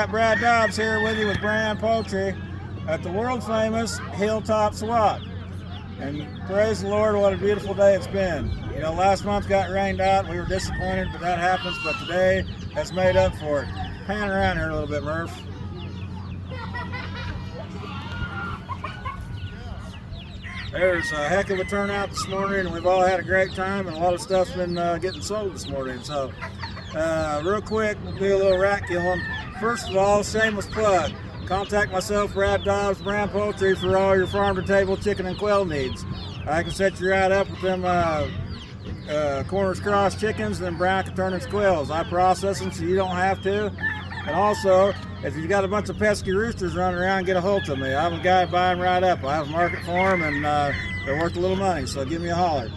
got Brad Dobbs here with you with Brand Poultry at the world famous Hilltop SWAT. And praise the Lord, what a beautiful day it's been. You know, last month got rained out. We were disappointed, but that happens. But today has made up for it. Pan around here a little bit, Murph. There's a heck of a turnout this morning, and we've all had a great time, and a lot of stuff's been getting sold this morning. So, real quick, we'll do a little rat killing. First of all, shameless plug. Contact myself, Brad Dobbs, Brand Poultry, for all your farm-to-table chicken and quail needs. I can set you right up with them corners cross chickens, and then Brian can turn into quails. I process them so you don't have to. And also, if you've got a bunch of pesky roosters running around, get a hold of me. I'm a guy buying right up. I have a market for them, and they're worth a little money, so give me a holler.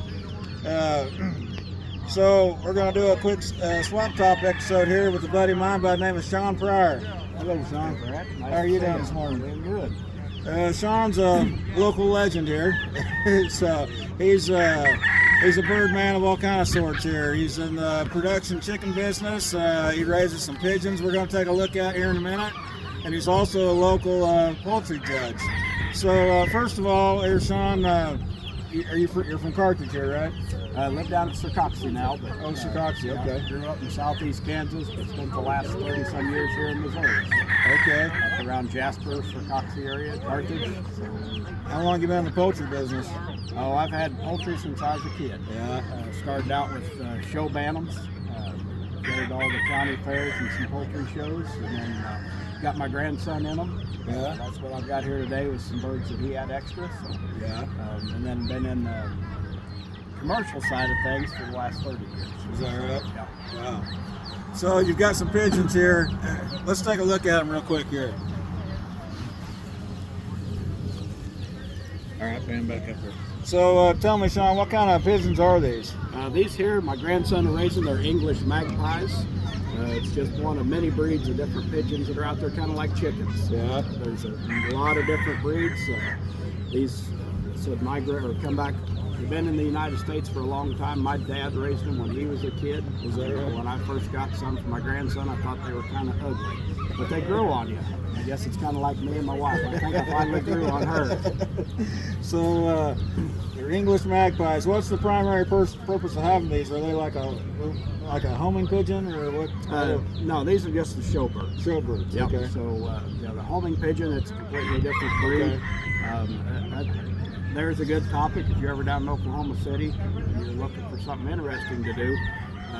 So we're going to do a quick Swamp Top episode here with a buddy of mine by the name of Sean Pryor. Hello, Sean. Nice. How are you doing this morning? Doing good. Sean's a local legend here. So he's a bird man of all kind of sorts here. He's in the production chicken business. He raises some pigeons we're going to take a look at here in a minute. And he's also a local poultry judge. So first of all, here, Sean, you're from Carthage here, right? I live down at Circoxie now. But, Circoxie, okay. Grew up in southeast Kansas, but spent the last 30-some years here in Missouri. Okay. Up around Jasper, Circoxie area, Carthage. So, how long you been in the poultry business? Oh, I've had poultry since I was a kid. Yeah. Started out with show bantams, played all the county fairs and some poultry shows, and then got my grandson in them. Yeah. That's what I've got here today with some birds that he had extra. So, yeah. And then been in the commercial side of things for the last 30 years. Is that right? Yeah. Wow. So you've got some pigeons here. Let's take a look at them real quick here. All right, bring them back up here. So tell me, Sean, what kind of pigeons are these? These here, my grandson is raising, they're English magpies. It's just one of many breeds of different pigeons that are out there, kind of like chickens. Yeah. There's a lot of different breeds. These should migrate or come back. They've been in the United States for a long time. My dad raised them when he was a kid. Was that right? When I first got some for my grandson, I thought they were kind of ugly. But they grow on you. I guess it's kind of like me and my wife. I think I finally grew on her. So they're English magpies. What's the primary purpose of having these? Are they like a homing pigeon or what? No, these are just the showbirds. Showbirds. Yep. Okay. So the homing pigeon, it's a completely different breed. Okay. There's a good topic if you're ever down in Oklahoma City and you're looking for something interesting to do.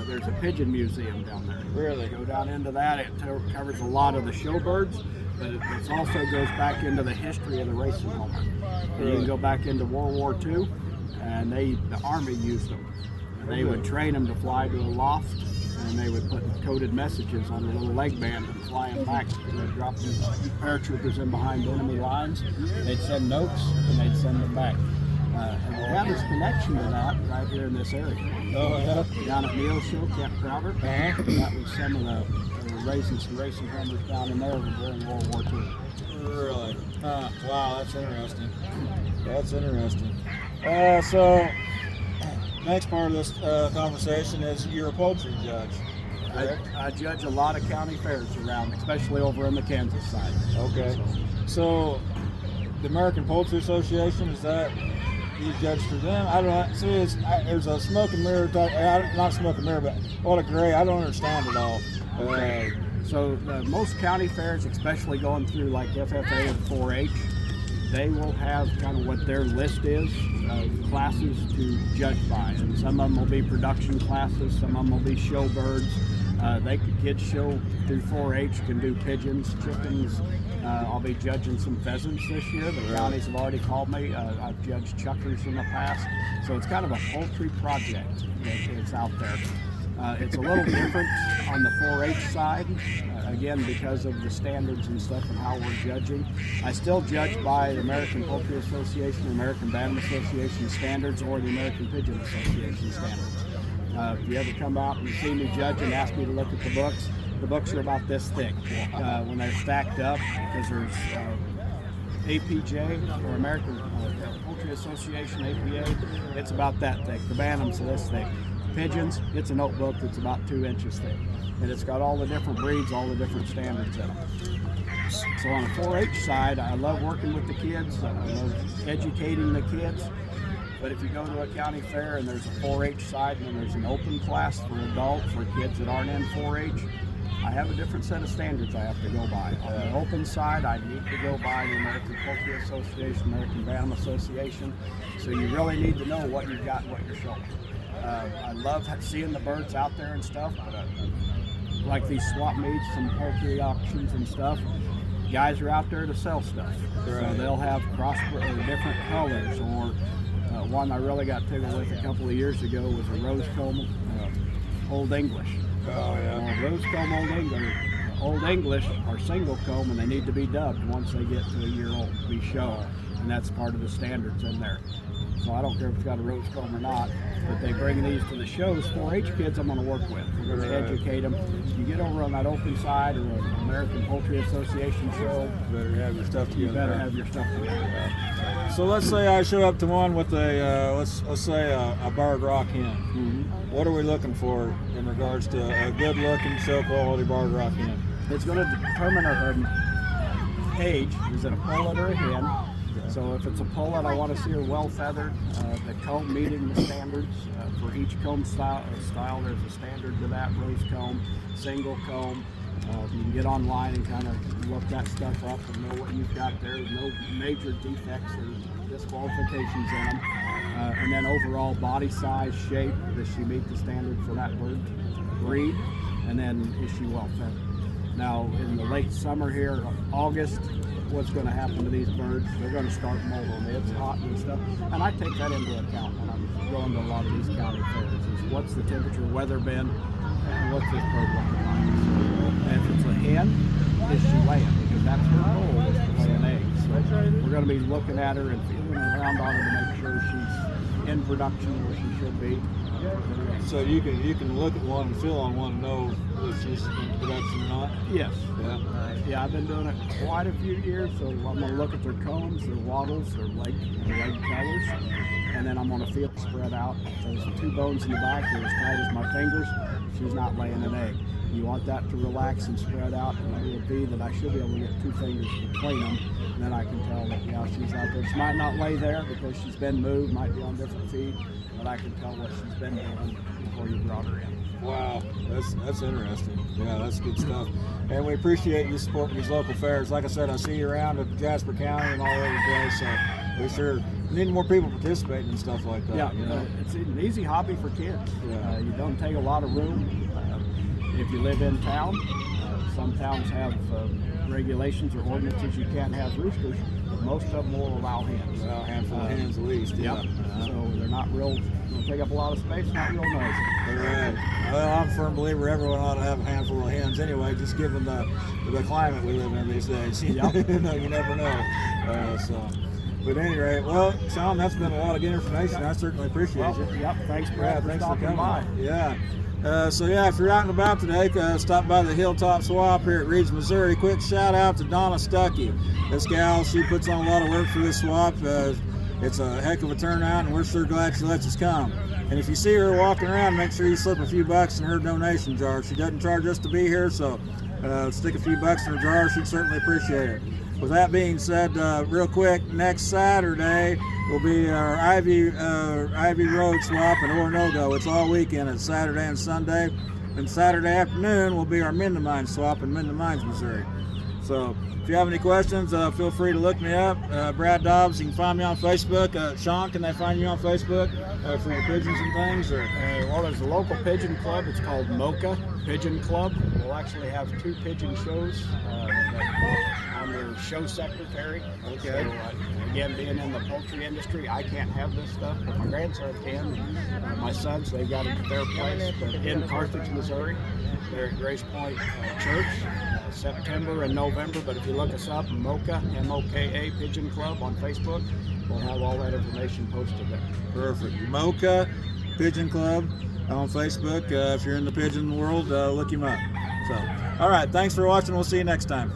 There's a pigeon museum down there. Really? Go down into that. It covers a lot of the showbirds, but it also goes back into the history of the racing homer. Really? You can go back into World War II, and the Army used them. And they would train them to fly to a loft, and they would put coded messages on the little leg band and fly them back. They'd drop these paratroopers in behind enemy lines. They'd send notes, and they'd send them back. And we have this connection to that right here in this area. Oh, yeah. Down at Neil Show, Camp Crowder. That was some of the racing homers down in there during World War II. Really? Wow, that's interesting. That's interesting. So, next part of this conversation is you're a poultry judge. I judge a lot of county fairs around, especially over in the Kansas side. Okay. So, the American Poultry Association, is that you judge for them? I don't know. See, there's a smoke and mirror type, not smoke and mirror, but what a gray. I don't understand it all. So most county fairs, especially going through like FFA and 4-H, they will have kind of what their list is of classes to judge by. And some of them will be production classes, some of them will be show birds. Kids show through 4-H can do pigeons, chickens. I'll be judging some pheasants this year. The counties have already called me. I've judged chuckers in the past. So it's kind of a poultry project that's out there. It's a little different on the 4-H side, again, because of the standards and stuff and how we're judging. I still judge by the American Poultry Association, the American Bantam Association standards, or the American Pigeon Association standards. If you ever come out and see me judge and ask me to look at the books are about this thick when they're stacked up, because there's APJ, or American Poultry Association, APA, it's about that thick. The Bantams are this thick. pigeons, it's a notebook that's about 2 inches thick. And it's got all the different breeds, all the different standards in them. So on the 4-H side, I love working with the kids. I love educating the kids. But if you go to a county fair and there's a 4-H side and then there's an open class for adults or kids that aren't in 4-H, I have a different set of standards I have to go by. On the open side, I need to go by the American Poultry Association, American Bantam Association. So you really need to know what you've got and what you're showing. I love seeing the birds out there and stuff, but like these swap meets and poultry auctions and stuff, guys are out there to sell stuff. Right. So they'll have different colors, or one I really got tickled with a couple of years ago was a rose comb Old English. Oh yeah. Rose comb Old English are single comb, and they need to be dubbed once they get to a year old to be shown, and that's part of the standards in there. So I don't care if it's got a rose comb or not, but they bring these to the shows. 4-H kids I'm going to work with. We're going to educate them. You get over on that open side or an American Poultry Association show, You better have your stuff together. you better have your stuff together. So let's say I show up to one with a let's say a barred rock hen. Mm-hmm. What are we looking for in regards to a good looking show quality barred rock hen? It's going to determine her age. Is it a pullet or a hen? So if it's a pullet, I want to see her well feathered, the comb meeting the standards. For each comb style, there's a standard to that. Rose comb, single comb. You can get online and kind of look that stuff up and know what you've got there. No major defects or disqualifications in them. And then overall body size, shape, does she meet the standard for that bird breed? And then is she well fed? Now in the late summer here, August, what's going to happen to these birds? They're going to start molding. It's hot and stuff. And I take that into account when I'm going to a lot of these county fairs. Is what's the temperature, weather been, and what's this bird looking like? And if it's a hen, is she laying? Because that's her goal, is to lay an egg. So we're going to be looking at her and feeling around on her to make sure she's in production where she should be. So you can look at one and feel on one and know if she's in production or not? Yes. Yeah. Yeah, I've been doing it quite a few years, so I'm going to look at their combs, their wattles, their leg colors, and then I'm going to feel it spread out. Those 2 bones in the back are as tight as my fingers. She's not laying an egg. You want that to relax and spread out, and it would be that I should be able to get 2 fingers between them, and then I can tell that, yeah, she's out there. She might not lay there because she's been moved, might be on different feed, but I can tell what she's been doing before you brought her in. Wow, that's interesting. Yeah, that's good stuff. And we appreciate you supporting these local fairs. Like I said, I see you around at Jasper County and all over the place, so we sure need more people participating and stuff like that. Yeah, you know? it's an easy hobby for kids. Yeah. You don't take a lot of room. If you live in town, some towns have regulations or ordinances you can't have roosters, but most of them will allow hens. Well, a handful of hens at least. Yeah. So they're not real, don't take up a lot of space, not real noisy. Right. Well, I'm a firm believer everyone ought to have a handful of hens anyway, just given the climate we live in these days. Yep. You never know. But at any rate, well, Sean, that's been a lot of good information. I certainly appreciate you. Yep, thanks, Brad, for stopping by. Yeah. So yeah, if you're out and about today, stop by the Hilltop Swap here at Reeds, Missouri. Quick shout out to Donna Stuckey. This gal, she puts on a lot of work for this swap. It's a heck of a turnout, and we're sure glad she lets us come. And if you see her walking around, make sure you slip a few bucks in her donation jar. She doesn't charge us to be here, so stick a few bucks in her jar. She'd certainly appreciate it. With that being said, real quick, next Saturday will be our Ivy Road swap in Oronogo. It's all weekend. It's Saturday and Sunday. And Saturday afternoon will be our Mendamine swap in Mendamine, Missouri. So if you have any questions, feel free to look me up. Brad Dobbs, you can find me on Facebook. Sean, can they find you on Facebook for your pigeons and things? Or? Well, there's a local pigeon club. It's called Mocha Pigeon Club. We'll actually have 2 pigeon shows. I'm your show secretary. Okay. So, again, being in the poultry industry, I can't have this stuff, but my grandson can. My sons, they got it at their place. But in Carthage, Missouri, they're at Grace Point Church, September and November. But if you look us up, Mocha, M-O-K-A, Pigeon Club on Facebook, we'll have all that information posted there. Perfect. Mocha Pigeon Club on Facebook. If you're in the pigeon world, look him up. So, all right. Thanks for watching. We'll see you next time.